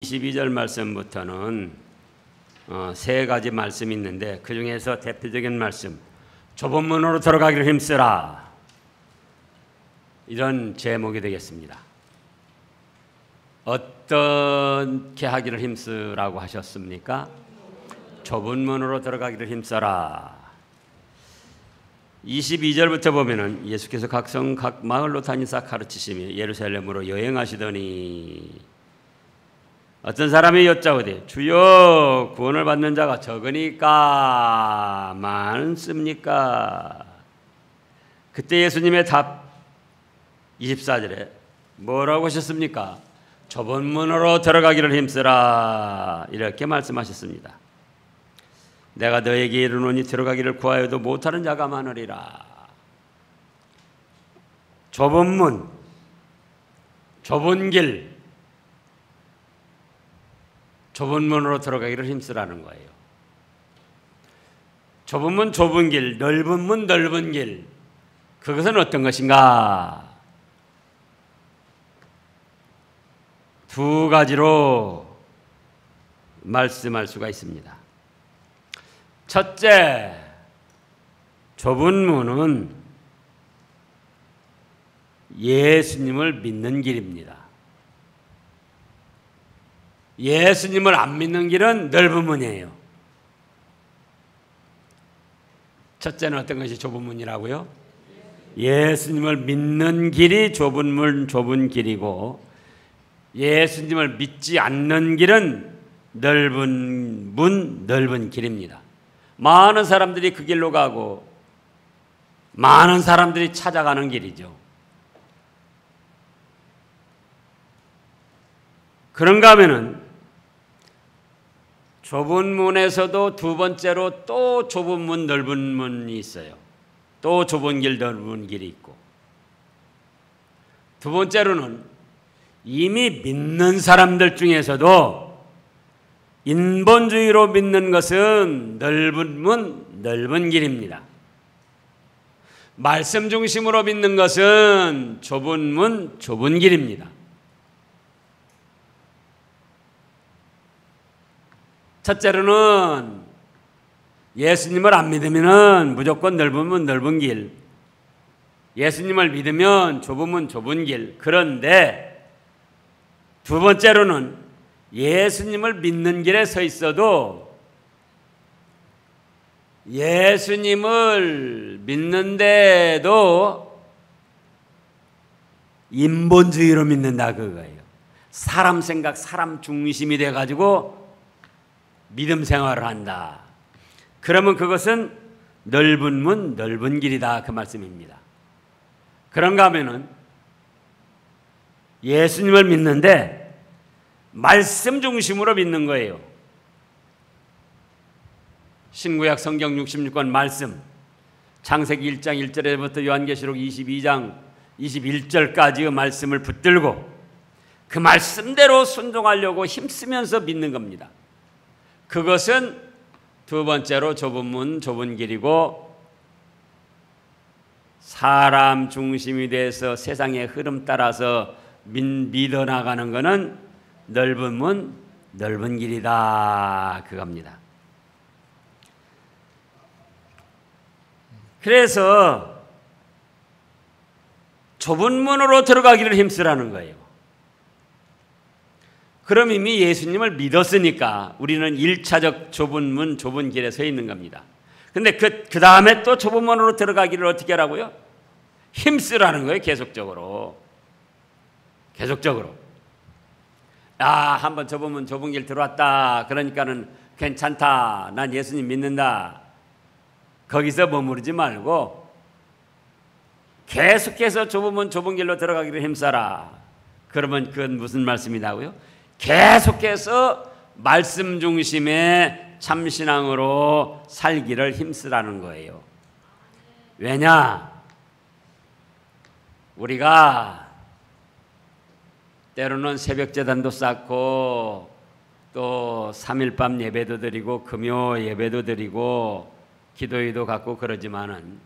22절 말씀부터는 세 가지 말씀이 있는데 그 중에서 대표적인 말씀, 좁은 문으로 들어가기를 힘쓰라, 이런 제목이 되겠습니다. 어떻게 하기를 힘쓰라고 하셨습니까? 좁은 문으로 들어가기를 힘써라. 22절부터 보면은 예수께서 각 성 각 마을로 다니사 가르치시며 예루살렘으로 여행하시더니 어떤 사람이 여짜오되 주여 구원을 받는 자가 적으니까 많습니까? 그때 예수님의 답 24절에 뭐라고 하셨습니까? 좁은 문으로 들어가기를 힘쓰라, 이렇게 말씀하셨습니다. 내가 너에게 이르노니 들어가기를 구하여도 못하는 자가 많으리라. 좁은 문, 좁은 길, 좁은 문으로 들어가기를 힘쓰라는 거예요. 좁은 문, 좁은 길, 넓은 문, 넓은 길, 그것은 어떤 것인가? 두 가지로 말씀할 수가 있습니다. 첫째, 좁은 문은 예수님을 믿는 길입니다. 예수님을 안 믿는 길은 넓은 문이에요. 첫째는 어떤 것이 좁은 문이라고요? 예수님을 믿는 길이 좁은 문, 좁은 길이고, 예수님을 믿지 않는 길은 넓은 문, 넓은 길입니다. 많은 사람들이 그 길로 가고 많은 사람들이 찾아가는 길이죠. 그런가 하면은 좁은 문에서도 두 번째로 또 좁은 문, 넓은 문이 있어요. 또 좁은 길, 넓은 길이 있고, 두 번째로는 이미 믿는 사람들 중에서도 인본주의로 믿는 것은 넓은 문, 넓은 길입니다. 말씀 중심으로 믿는 것은 좁은 문, 좁은 길입니다. 첫째로는 예수님을 안 믿으면 무조건 넓은 문, 넓은 길, 예수님을 믿으면 좁은 문, 좁은 길. 그런데 두 번째로는 예수님을 믿는 길에 서 있어도 예수님을 믿는데도 인본주의로 믿는다, 그거예요. 사람 생각, 사람 중심이 돼가지고 믿음 생활을 한다. 그러면 그것은 넓은 문, 넓은 길이다, 그 말씀입니다. 그런가 하면은 예수님을 믿는데 말씀 중심으로 믿는 거예요. 신구약 성경 66권 말씀, 창세기 1장 1절부터 요한계시록 22장 21절까지의 말씀을 붙들고 그 말씀대로 순종하려고 힘쓰면서 믿는 겁니다. 그것은 두 번째로 좁은 문, 좁은 길이고, 사람 중심이 돼서 세상의 흐름 따라서 믿어나가는 것은 넓은 문, 넓은 길이다, 그겁니다. 그래서 좁은 문으로 들어가기를 힘쓰라는 거예요. 그럼 이미 예수님을 믿었으니까 우리는 1차적 좁은 문, 좁은 길에 서 있는 겁니다. 근데 그 다음에 또 좁은 문으로 들어가기를 어떻게 하라고요? 힘쓰라는 거예요, 계속적으로. 계속적으로. 한번 좁은 문, 좁은 길 들어왔다. 그러니까는 괜찮다. 난 예수님 믿는다. 거기서 머무르지 말고 계속해서 좁은 문, 좁은 길로 들어가기를 힘써라. 그러면 그건 무슨 말씀이라고요? 계속해서 말씀 중심의 참신앙으로 살기를 힘쓰라는 거예요. 왜냐? 우리가 때로는 새벽제단도 쌓고 또 3일밤 예배도 드리고 금요 예배도 드리고 기도회도 갖고 그러지만은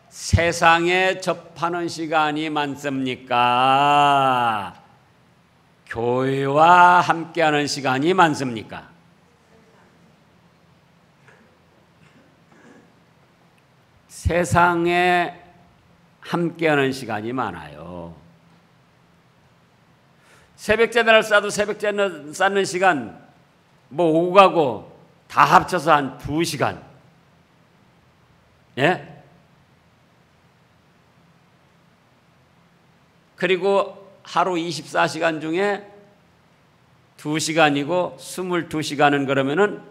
세상에 접하는 시간이 많습니까? 교회와 함께하는 시간이 많습니까? 세상에 함께하는 시간이 많아요. 새벽제단을 쌓아도 새벽제단 쌓는 시간 오고 가고 다 합쳐서 한 2시간. 예? 그리고 하루 24시간 중에 2시간이고 22시간은 그러면은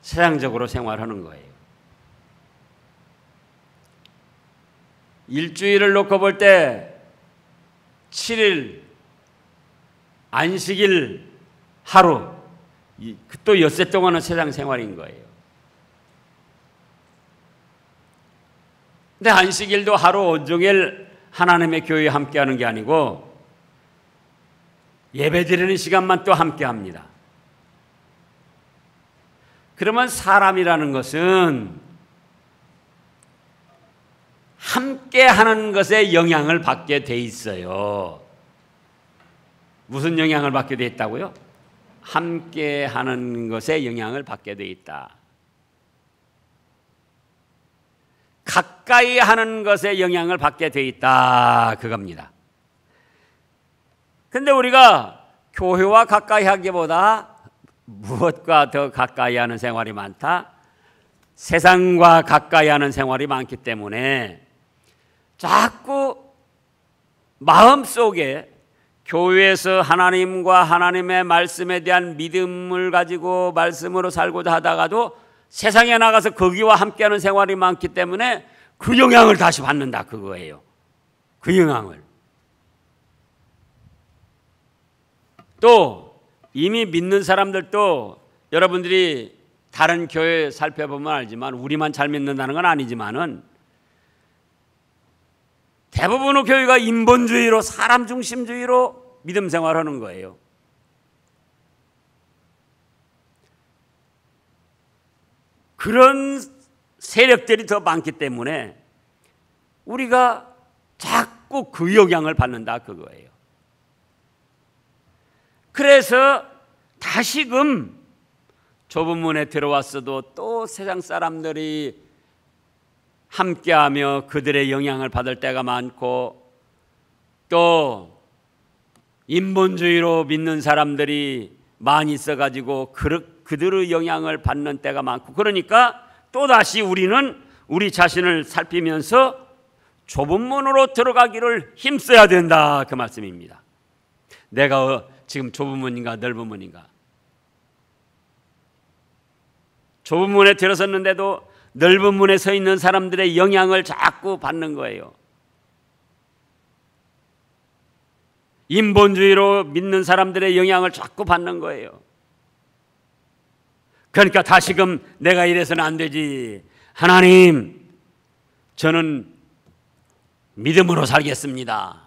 세상적으로 생활하는 거예요. 일주일을 놓고 볼 때 7일 안식일 하루 또 엿새 동안은 세상 생활인 거예요. 근데 안식일도 하루 온종일 하나님의 교회에 함께하는 게 아니고 예배드리는 시간만 또 함께합니다. 그러면 사람이라는 것은 함께하는 것에 영향을 받게 돼 있어요. 무슨 영향을 받게 돼 있다고요? 함께하는 것에 영향을 받게 돼 있다. 가까이 하는 것에 영향을 받게 돼 있다. 그겁니다. 근데 우리가 교회와 가까이 하기보다 무엇과 더 가까이 하는 생활이 많다? 세상과 가까이 하는 생활이 많기 때문에 자꾸 마음속에 교회에서 하나님과 하나님의 말씀에 대한 믿음을 가지고 말씀으로 살고자 하다가도 세상에 나가서 거기와 함께하는 생활이 많기 때문에 그 영향을 다시 받는다 그거예요. 그 영향을. 또 이미 믿는 사람들도 여러분들이 다른 교회 살펴보면 알지만 우리만 잘 믿는다는 건 아니지만은 대부분의 교회가 인본주의로 사람 중심주의로 믿음 생활하는 거예요. 그런 세력들이 더 많기 때문에 우리가 자꾸 그 영향을 받는다 그거예요. 그래서 다시금 좁은 문에 들어왔어도 또 세상 사람들이 함께하며 그들의 영향을 받을 때가 많고 또 인본주의로 믿는 사람들이 많이 있어가지고 그들의 영향을 받는 때가 많고 그러니까 또다시 우리는 우리 자신을 살피면서 좁은 문으로 들어가기를 힘써야 된다 그 말씀입니다. 내가 지금 좁은 문인가 넓은 문인가? 좁은 문에 들어섰는데도 넓은 문에 서 있는 사람들의 영향을 자꾸 받는 거예요. 인본주의로 믿는 사람들의 영향을 자꾸 받는 거예요. 그러니까 다시금 내가 이래서는 안 되지. 하나님, 저는 믿음으로 살겠습니다.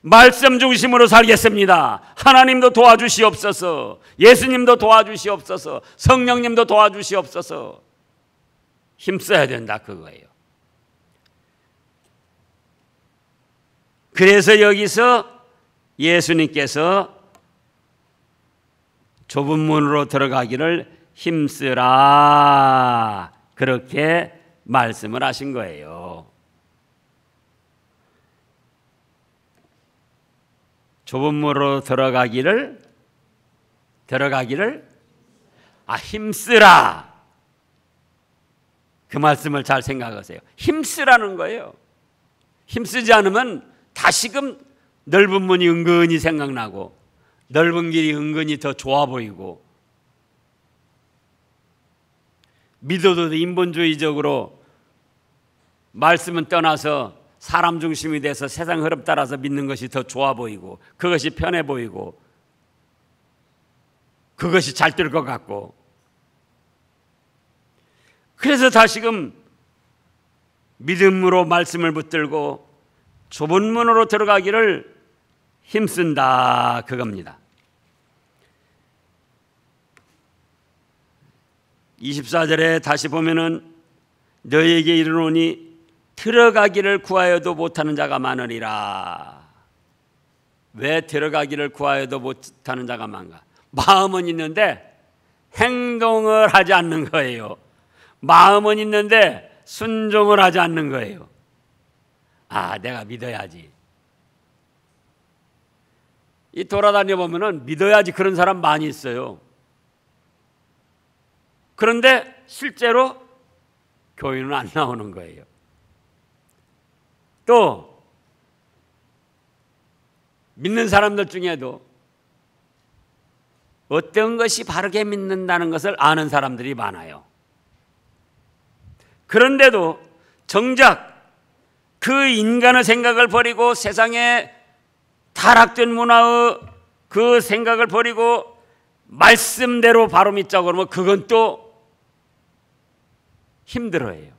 말씀 중심으로 살겠습니다. 하나님도 도와주시옵소서. 예수님도 도와주시옵소서. 성령님도 도와주시옵소서. 힘써야 된다 그거예요. 그래서 여기서 예수님께서 좁은 문으로 들어가기를 힘쓰라 그렇게 말씀을 하신 거예요. 좁은 문으로 들어가기를 힘쓰라. 그 말씀을 잘 생각하세요. 힘쓰라는 거예요. 힘쓰지 않으면 다시금 넓은 문이 은근히 생각나고 넓은 길이 은근히 더 좋아 보이고 믿어도 인본주의적으로 말씀은 떠나서 사람 중심이 돼서 세상 흐름 따라서 믿는 것이 더 좋아 보이고 그것이 편해 보이고 그것이 잘 될 것 같고 그래서 다시금 믿음으로 말씀을 붙들고 좁은 문으로 들어가기를 힘쓴다 그겁니다. 24절에 다시 보면은 너희에게 이르노니 들어가기를 구하여도 못하는 자가 많으리라. 왜 들어가기를 구하여도 못하는 자가 많은가? 마음은 있는데 행동을 하지 않는 거예요. 마음은 있는데 순종을 하지 않는 거예요. 아, 내가 믿어야지. 이 돌아다녀 보면은 믿어야지 그런 사람 많이 있어요. 그런데 실제로 교회는 안 나오는 거예요. 또 믿는 사람들 중에도 어떤 것이 바르게 믿는다는 것을 아는 사람들이 많아요. 그런데도 정작 그 인간의 생각을 버리고 세상에 타락된 문화의 그 생각을 버리고 말씀대로 바로 믿자고 그러면 그건 또 힘들어해요.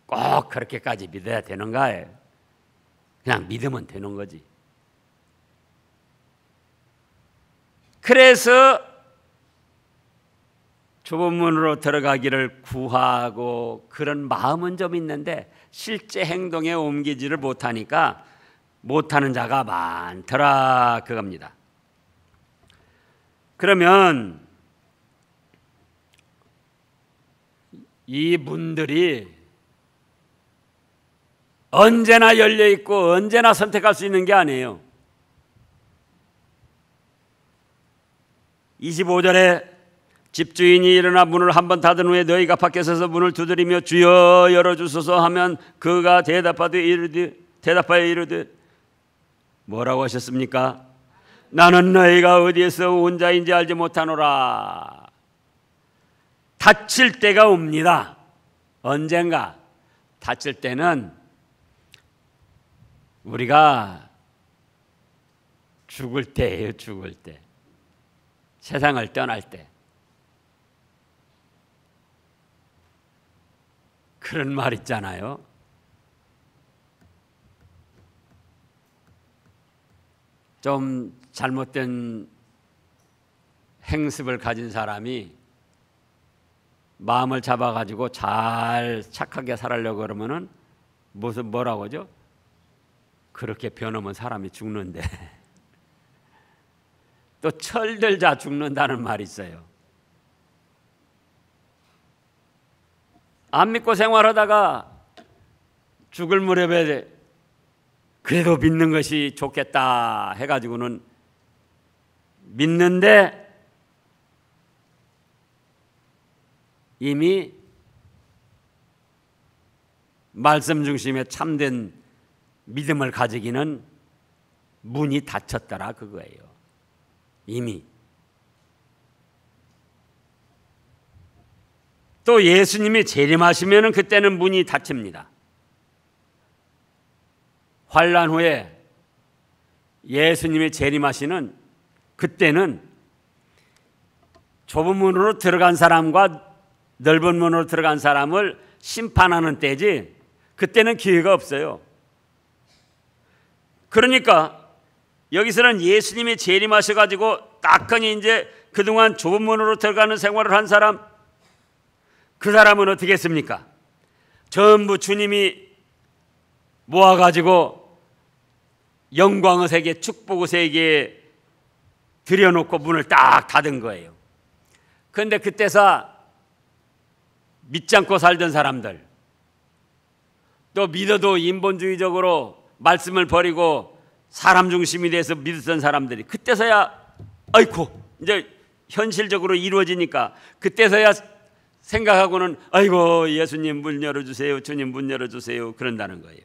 꼭 그렇게까지 믿어야 되는가요? 그냥 믿으면 되는 거지. 그래서 좁은 문으로 들어가기를 구하고 그런 마음은 좀 있는데 실제 행동에 옮기지를 못하니까 못하는 자가 많더라 그겁니다. 그러면 이 문들이 언제나 열려 있고 언제나 선택할 수 있는 게 아니에요. 25절에 집주인이 일어나 문을 한 번 닫은 후에 너희가 밖에 서서 문을 두드리며 주여 열어주소서 하면 그가 대답하여 이르되 뭐라고 하셨습니까? 나는 너희가 어디에서 온 자인지 알지 못하노라. 닫힐 때가 옵니다. 언젠가 닫힐 때는 우리가 죽을 때예요. 죽을 때. 세상을 떠날 때. 그런 말 있잖아요. 좀 잘못된 행습을 가진 사람이 마음을 잡아가지고 잘 착하게 살려고 그러면은 뭐라고 하죠? 그렇게 변하면 사람이 죽는데 또 철들자 죽는다는 말이 있어요. 안 믿고 생활하다가 죽을 무렵에 그래도 믿는 것이 좋겠다 해가지고는 믿는데 이미 말씀 중심의 참된 믿음을 가지기는 문이 닫혔더라 그거예요. 이미. 또 예수님이 재림하시면은 그때는 문이 닫힙니다. 환난 후에 예수님이 재림하시는 그때는 좁은 문으로 들어간 사람과 넓은 문으로 들어간 사람을 심판하는 때지 그때는 기회가 없어요. 그러니까 여기서는 예수님이 재림하셔가지고 딱하니 이제 그동안 좁은 문으로 들어가는 생활을 한 사람, 그 사람은 어떻게 했습니까? 전부 주님이 모아가지고 영광의 세계, 축복의 세계에 들여놓고 문을 딱 닫은 거예요. 그런데 그때서 믿지 않고 살던 사람들, 또 믿어도 인본주의적으로 말씀을 버리고 사람 중심이 돼서 믿었던 사람들이 그때서야 아이고 이제 현실적으로 이루어지니까 그때서야 생각하고는 아이고 예수님 문 열어주세요, 주님 문 열어주세요 그런다는 거예요.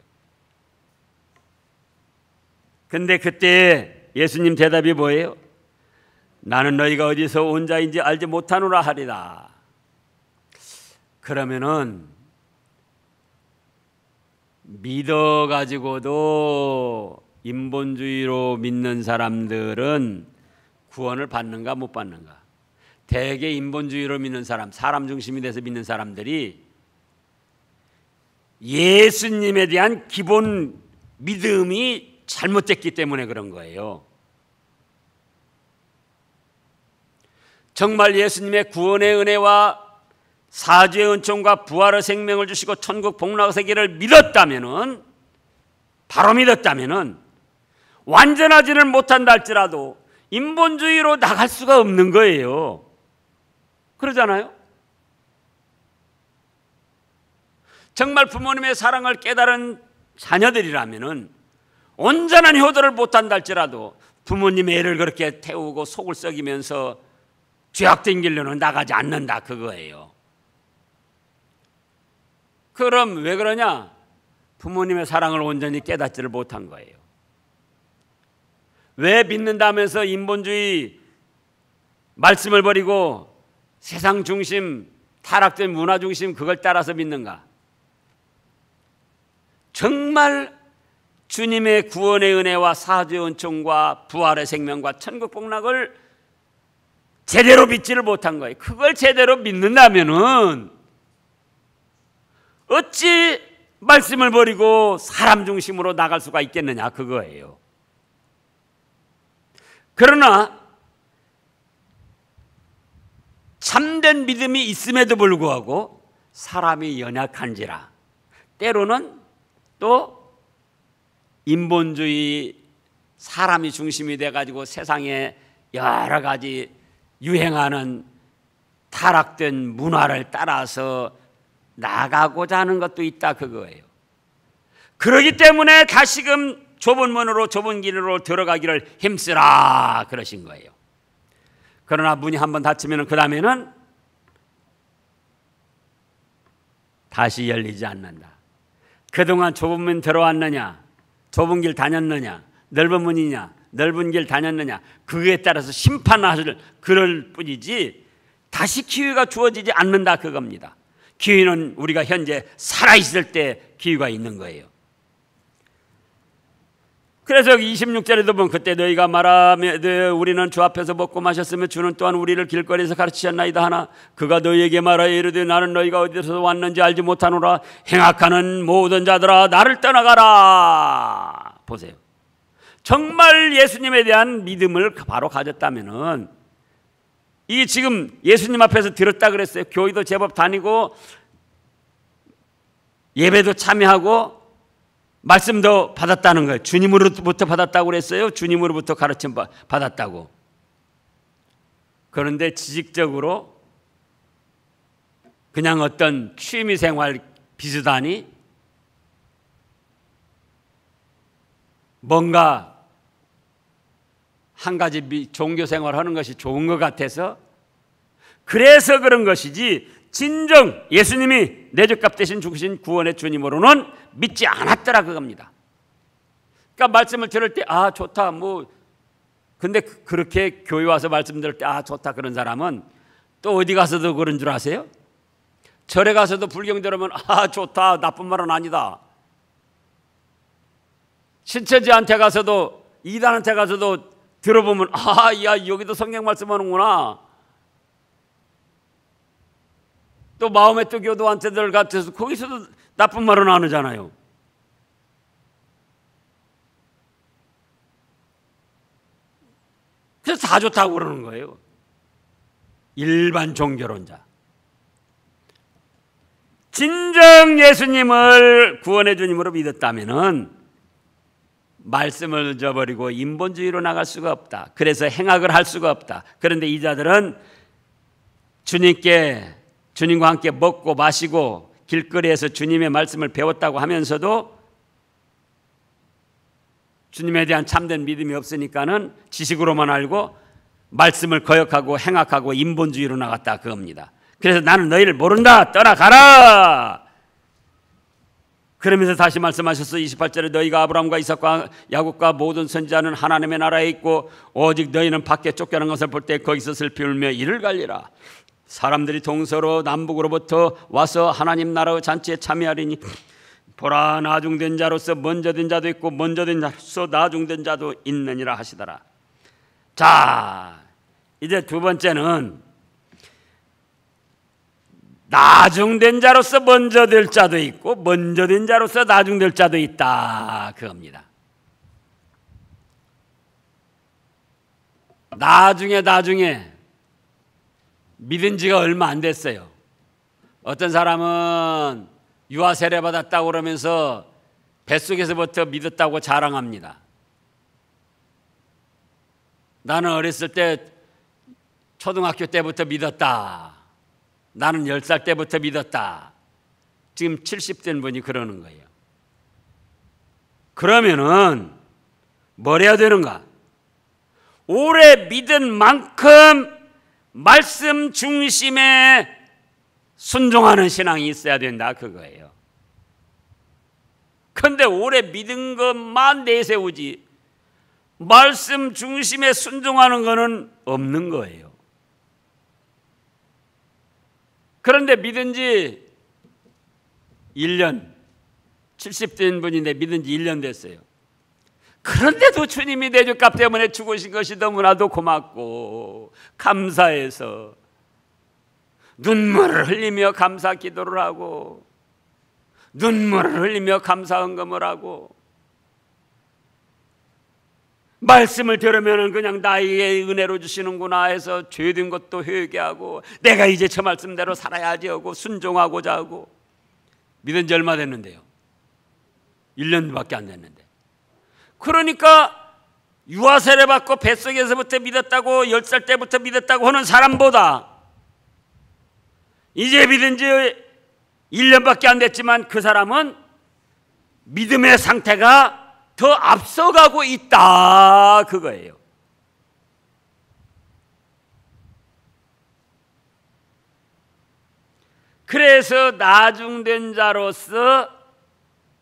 근데 그때 예수님 대답이 뭐예요? 나는 너희가 어디서 온 자인지 알지 못하노라 하리라. 그러면은 믿어가지고도 인본주의로 믿는 사람들은 구원을 받는가 못 받는가? 대개 인본주의로 믿는 사람, 사람 중심이 돼서 믿는 사람들이 예수님에 대한 기본 믿음이 잘못됐기 때문에 그런 거예요. 정말 예수님의 구원의 은혜와 사죄의 은총과 부활의 생명을 주시고 천국 복락의 세계를 믿었다면은 바로 믿었다면은 완전하지는 못한다 할지라도 인본주의로 나갈 수가 없는 거예요. 그러잖아요. 정말 부모님의 사랑을 깨달은 자녀들이라면은 온전한 효도를 못한다 할지라도 부모님의 애를 그렇게 태우고 속을 썩이면서 죄악된 길로는 나가지 않는다 그거예요. 그럼 왜 그러냐? 부모님의 사랑을 온전히 깨닫지를 못한 거예요. 왜 믿는다면서 인본주의 말씀을 버리고 세상 중심, 타락된 문화 중심 그걸 따라서 믿는가? 정말 주님의 구원의 은혜와 사죄의 은총과 부활의 생명과 천국 복락을 제대로 믿지를 못한 거예요. 그걸 제대로 믿는다면은 어찌 말씀을 버리고 사람 중심으로 나갈 수가 있겠느냐 그거예요. 그러나 참된 믿음이 있음에도 불구하고 사람이 연약한지라 때로는 또 인본주의 사람이 중심이 돼가지고 세상에 여러 가지 유행하는 타락된 문화를 따라서 나가고자 하는 것도 있다 그거예요. 그러기 때문에 다시금 좁은 문으로 좁은 길로 들어가기를 힘쓰라 그러신 거예요. 그러나 문이 한번 닫히면 그 다음에는 다시 열리지 않는다. 그동안 좁은 문 들어왔느냐, 좁은 길 다녔느냐, 넓은 문이냐, 넓은 길 다녔느냐, 그에 따라서 심판하실 그럴 뿐이지 다시 기회가 주어지지 않는다 그겁니다. 기회는 우리가 현재 살아있을 때 기회가 있는 거예요. 그래서 26절에도 보면 그때 너희가 말하며 우리는 주 앞에서 먹고 마셨으며 주는 또한 우리를 길거리에서 가르치셨나이다 하나 그가 너희에게 말하여 이르되 나는 너희가 어디서 왔는지 알지 못하노라. 행악하는 모든 자들아 나를 떠나가라. 보세요. 정말 예수님에 대한 믿음을 바로 가졌다면은 이게 지금 예수님 앞에서 들었다 그랬어요. 교회도 제법 다니고 예배도 참여하고 말씀도 받았다는 거예요. 주님으로부터 받았다고 그랬어요. 주님으로부터 가르침 받았다고. 그런데 지식적으로 그냥 어떤 취미생활 비슷하니 뭔가 한 가지 종교생활 하는 것이 좋은 것 같아서 그래서 그런 것이지 진정 예수님이 내 죄값 대신 죽으신 구원의 주님으로는 믿지 않았더라 그겁니다. 그러니까 말씀을 들을 때 아 좋다 뭐 근데 그렇게 교회 와서 말씀 들을 때 아 좋다 그런 사람은 또 어디 가서도 그런 줄 아세요? 절에 가서도 불경 들으면 아 좋다 나쁜 말은 아니다. 신처지한테 가서도 이단한테 가서도 들어보면 아 야 여기도 성경 말씀하는구나. 또 마음의 또 교도한테들 같아서 거기서도 나쁜 말은 안 하잖아요. 그래서 다 좋다고 그러는 거예요. 일반 종교론자. 진정 예수님을 구원의 주님으로 믿었다면은 말씀을 저버리고 인본주의로 나갈 수가 없다. 그래서 행악을 할 수가 없다. 그런데 이 자들은 주님과 함께 먹고 마시고 길거리에서 주님의 말씀을 배웠다고 하면서도 주님에 대한 참된 믿음이 없으니까는 지식으로만 알고 말씀을 거역하고 행악하고 인본주의로 나갔다 그겁니다. 그래서 나는 너희를 모른다 떠나가라. 그러면서 다시 말씀하셨어. 28절에 너희가 아브라함과 이삭과 야곱과 모든 선지자는 하나님의 나라에 있고 오직 너희는 밖에 쫓겨난 것을 볼 때 거기서 슬피 울며 이를 갈리라. 사람들이 동서로 남북으로부터 와서 하나님 나라의 잔치에 참여하리니 보라 나중된 자로서 먼저 된 자도 있고 먼저 된 자로서 나중된 자도 있느니라 하시더라. 자 이제 두 번째는 나중된 자로서 먼저 될 자도 있고 먼저 된 자로서 나중될 자도 있다 그겁니다. 나중에 믿은 지가 얼마 안 됐어요. 어떤 사람은 유아 세례 받았다고 그러면서 뱃속에서부터 믿었다고 자랑합니다. 나는 어렸을 때 초등학교 때부터 믿었다. 나는 10살 때부터 믿었다. 지금 70된 분이 그러는 거예요. 그러면은 뭘 해야 되는가? 오래 믿은 만큼 말씀 중심에 순종하는 신앙이 있어야 된다 그거예요. 그런데 오래 믿은 것만 내세우지 말씀 중심에 순종하는 것은 없는 거예요. 그런데 믿은 지 1년, 70된 분인데 믿은 지 1년 됐어요. 그런데도 주님이 내 죄값 때문에 죽으신 것이 너무나도 고맙고 감사해서 눈물을 흘리며 감사 기도를 하고 눈물을 흘리며 감사 헌금을 하고 말씀을 들으면 그냥 나에게 은혜로 주시는구나 해서 죄된 것도 회개하고 내가 이제 저 말씀대로 살아야지 하고 순종하고자 하고 믿은 지 얼마 됐는데요? 1년밖에 안 됐는데. 그러니까 유아 세례 받고 뱃속에서부터 믿었다고 10살 때부터 믿었다고 하는 사람보다 이제 믿은 지 1년밖에 안 됐지만 그 사람은 믿음의 상태가 더 앞서가고 있다 그거예요. 그래서 나중된 자로서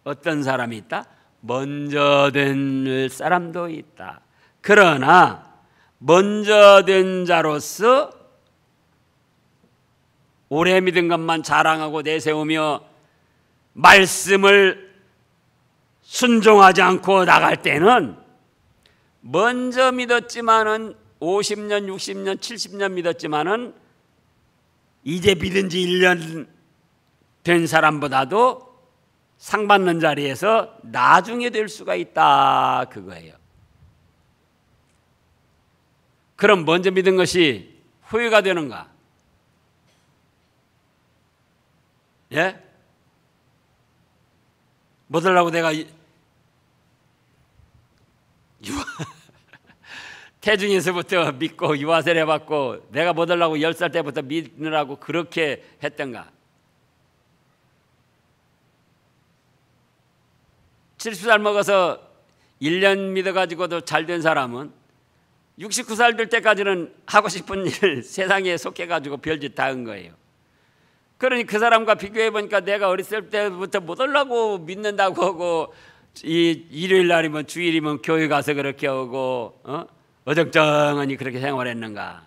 어떤 사람이 있다? 먼저 된 사람도 있다. 그러나 먼저 된 자로서 오래 믿은 것만 자랑하고 내세우며 말씀을 순종하지 않고 나갈 때는 먼저 믿었지만은 50년, 60년, 70년 믿었지만은 이제 믿은 지 1년 된 사람보다도 상 받는 자리에서 나중에 될 수가 있다 그거예요. 그럼 먼저 믿은 것이 후회가 되는가? 예? 뭐 하려고 내가 태중에서부터 믿고 유아세례 받고 내가 뭐 하려고 10살 때부터 믿느라고 그렇게 했던가? 70살 먹어서 1년 믿어가지고도 잘 된 사람은 69살 될 때까지는 하고 싶은 일 세상에 속해가지고 별짓 다 한 거예요. 그러니 그 사람과 비교해 보니까 내가 어렸을 때부터 못 하려고 믿는다고 하고 이 일요일 날이면 주일이면 교회 가서 그렇게 하고 어정쩡하니 그렇게 생활했는가?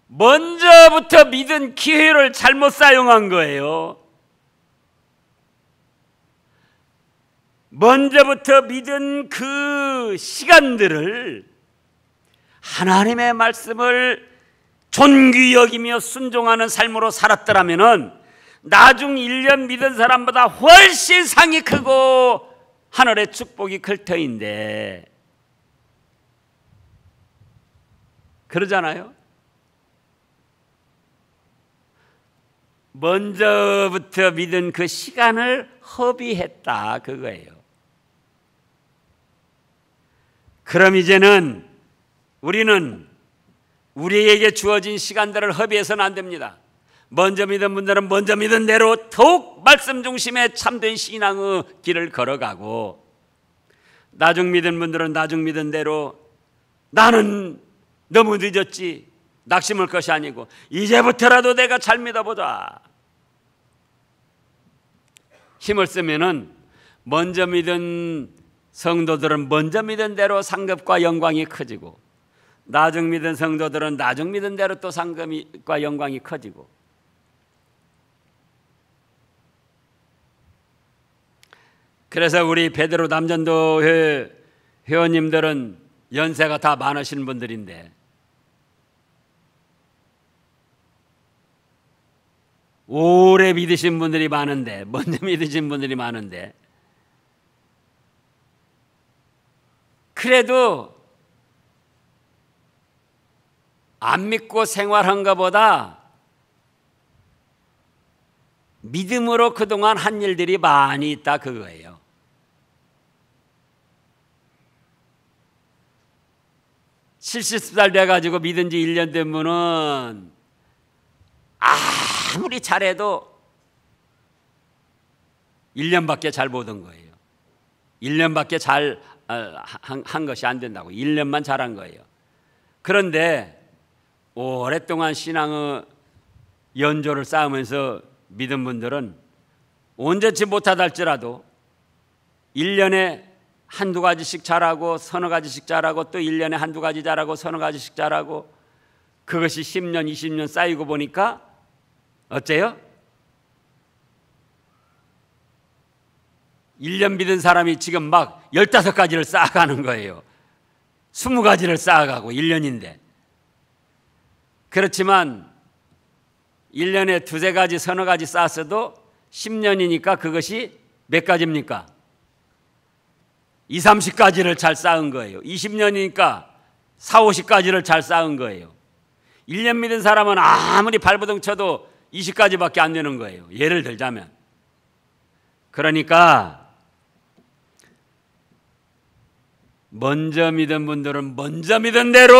먼저부터 믿은 기회를 잘못 사용한 거예요. 먼저부터 믿은 그 시간들을 하나님의 말씀을 존귀 여기며 순종하는 삶으로 살았더라면 나중 1년 믿은 사람보다 훨씬 상이 크고 하늘의 축복이 클 터인데 그러잖아요. 먼저부터 믿은 그 시간을 허비했다 그거예요. 그럼 이제는 우리는 우리에게 주어진 시간들을 허비해서는 안 됩니다. 먼저 믿은 분들은 먼저 믿은 대로 더욱 말씀 중심의 참된 신앙의 길을 걸어가고 나중 믿은 분들은 나중 믿은 대로 나는 너무 늦었지 낙심할 것이 아니고 이제부터라도 내가 잘 믿어보자 힘을 쓰면은 먼저 믿은 성도들은 먼저 믿은 대로 상급과 영광이 커지고 나중 믿은 성도들은 나중 믿은 대로 또 상급과 영광이 커지고 그래서 우리 베드로 남전도 회원님들은 연세가 다 많으신 분들인데 오래 믿으신 분들이 많은데 먼저 믿으신 분들이 많은데 그래도 안 믿고 생활한 것보다 믿음으로 그동안 한 일들이 많이 있다 그거예요. (70살) 돼가지고 믿은 지 1년 된 분은 아무리 잘해도 1년밖에 잘 보던 거예요. 1년밖에 잘 한 것이 안 된다고. 1년만 잘한 거예요. 그런데 오랫동안 신앙의 연조를 쌓으면서 믿은 분들은 온전치 못하다 할지라도 1년에 한두 가지씩 잘하고 서너 가지씩 잘하고 또 1년에 한두 가지 잘하고 서너 가지씩 잘하고 그것이 10년 20년 쌓이고 보니까 어째요? 1년 믿은 사람이 지금 막 15가지를 쌓아가는 거예요. 20가지를 쌓아가고 1년인데. 그렇지만 1년에 두세 가지 서너 가지 쌓았어도 10년이니까 그것이 몇 가지입니까? 20, 30가지를 잘 쌓은 거예요. 20년이니까 40, 50가지를 잘 쌓은 거예요. 1년 믿은 사람은 아무리 발버둥 쳐도 20가지밖에 안 되는 거예요. 예를 들자면. 그러니까 먼저 믿은 분들은 먼저 믿은 대로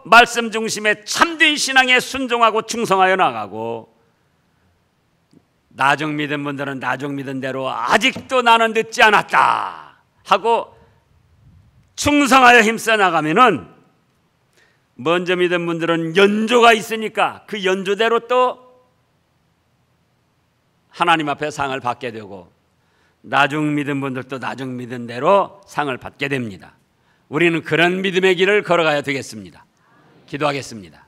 말씀 중심의 참된 신앙에 순종하고 충성하여 나가고, 나중 믿은 분들은 나중 믿은 대로 아직도 나는 늦지 않았다 하고 충성하여 힘써 나가면은, 먼저 믿은 분들은 연조가 있으니까 그 연조대로 또 하나님 앞에 상을 받게 되고, 나중 믿은 분들도 나중 믿은 대로 상을 받게 됩니다. 우리는 그런 믿음의 길을 걸어가야 되겠습니다. 기도하겠습니다.